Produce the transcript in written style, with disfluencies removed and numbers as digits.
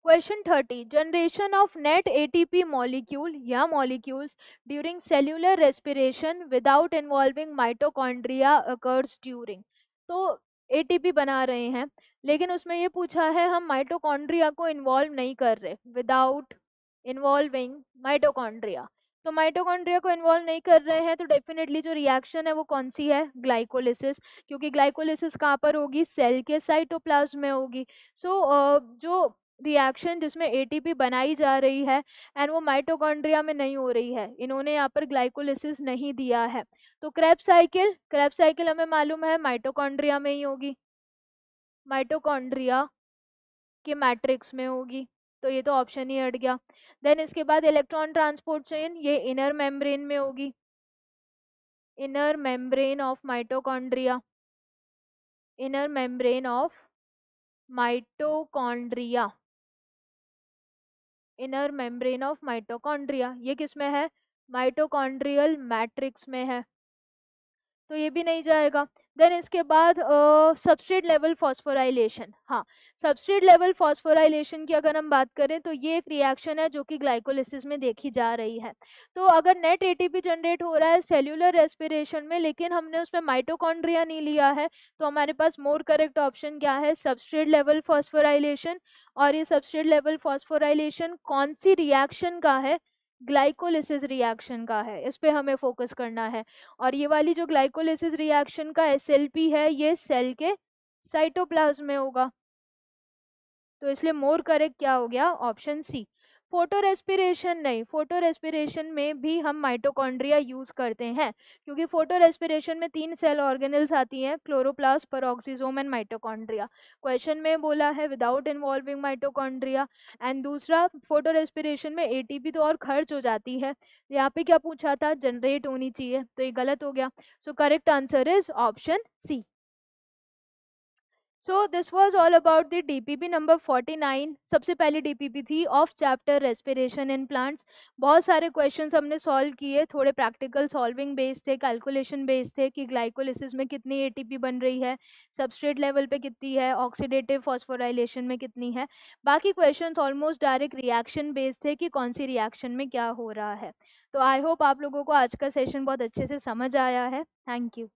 Question 30, generation of net ATP molecule या molecules during cellular respiration without involving mitochondria occurs during. तो ATP बना रहे हैं, लेकिन उसमें ये पूछा है हम माइटोकॉन्ड्रिया को इन्वॉल्व नहीं कर रहे, विदाउट इन्वॉल्विंग माइटोकॉन्ड्रिया। तो माइटोकॉन्ड्रिया को इन्वॉल्व नहीं कर रहे हैं, तो डेफिनेटली जो रिएक्शन है वो कौन सी है, ग्लाइकोलिसिस, क्योंकि ग्लाइकोलिसिस कहाँ पर होगी, सेल के साइटोप्लाज्म में होगी। सो जो रिएक्शन जिसमें एटीपी बनाई जा रही है एंड वो माइटोकॉन्ड्रिया में नहीं हो रही है, इन्होंने यहाँ पर ग्लाइकोलिसिस नहीं दिया है। तो क्रेब्स साइकिल हमें मालूम है माइटोकॉन्ड्रिया में ही होगी, माइटोकॉन्ड्रिया के मैट्रिक्स में होगी, तो ये तो ऑप्शन ही हट गया। देन इसके बाद इलेक्ट्रॉन ट्रांसपोर्ट चेन, ये इनर मेम्ब्रेन में होगी, inner membrane of mitochondria, inner membrane of mitochondria, inner membrane of mitochondria, ये किस में है, माइटोकॉन्ड्रियल मैट्रिक्स में है, तो ये भी नहीं जाएगा। देन इसके बाद सबस्ट्रेट लेवल फॉस्फोराइलेशन, हाँ, सबस्ट्रेट लेवल फॉस्फोराइलेशन की अगर हम बात करें तो ये एक रिएक्शन है जो कि ग्लाइकोलिसिस में देखी जा रही है। तो अगर नेट एटीपी जनरेट हो रहा है सेल्यूलर रेस्पिरेशन में, लेकिन हमने उसमें माइटोकॉन्ड्रिया नहीं लिया है, तो हमारे पास मोर करेक्ट ऑप्शन क्या है, सबस्ट्रेट लेवल फॉस्फोराइलेशन। और ये सबस्ट्रेट लेवल फॉस्फोराइलेशन कौन सी रिएक्शन का है, ग्लाइकोलिसिस रिएक्शन का है, इस पे हमें फोकस करना है। और ये वाली जो ग्लाइकोलिसिस रिएक्शन का एसएलपी है, ये सेल के साइटोप्लाज्म में होगा, तो इसलिए मोर करेक्ट क्या हो गया, ऑप्शन सी। फोटो रेस्पिरेशन नहीं, फोटो रेस्पिरेशन में भी हम माइटोकॉन्ड्रिया यूज करते हैं, क्योंकि फोटो रेस्पिरेशन में 3 सेल ऑर्गेनल्स आती हैं, chloroplast, peroxisome and mitochondria. Question में बोला है विदाउट इन्वॉल्विंग माइटोकॉन्ड्रिया। एंड दूसरा, फोटो रेस्पिरेशन में एटीपी तो और खर्च हो जाती है, यहाँ पे क्या पूछा था, जनरेट होनी चाहिए, तो ये गलत हो गया। So correct answer is option C. So this was all about the DPP number 49। सबसे पहली डीपीपी थी of chapter respiration in plants. बहुत सारे क्वेश्चंस हमने सॉल्व किए, थोड़े प्रैक्टिकल सॉल्विंग बेस्ड थे, कैलकुलेशन बेस्ड थे कि ग्लाइकोलिसिस में कितनी एटीपी बन रही है, सबस्ट्रेट लेवल पे कितनी है, ऑक्सीडेटिव फॉस्फोराइलेशन में कितनी है। बाकी questions almost direct reaction based थे कि कौन सी रिएक्शन में क्या हो रहा है। तो आई होप आप लोगों को आज का सेशन बहुत अच्छे से समझ आया है। Thank you.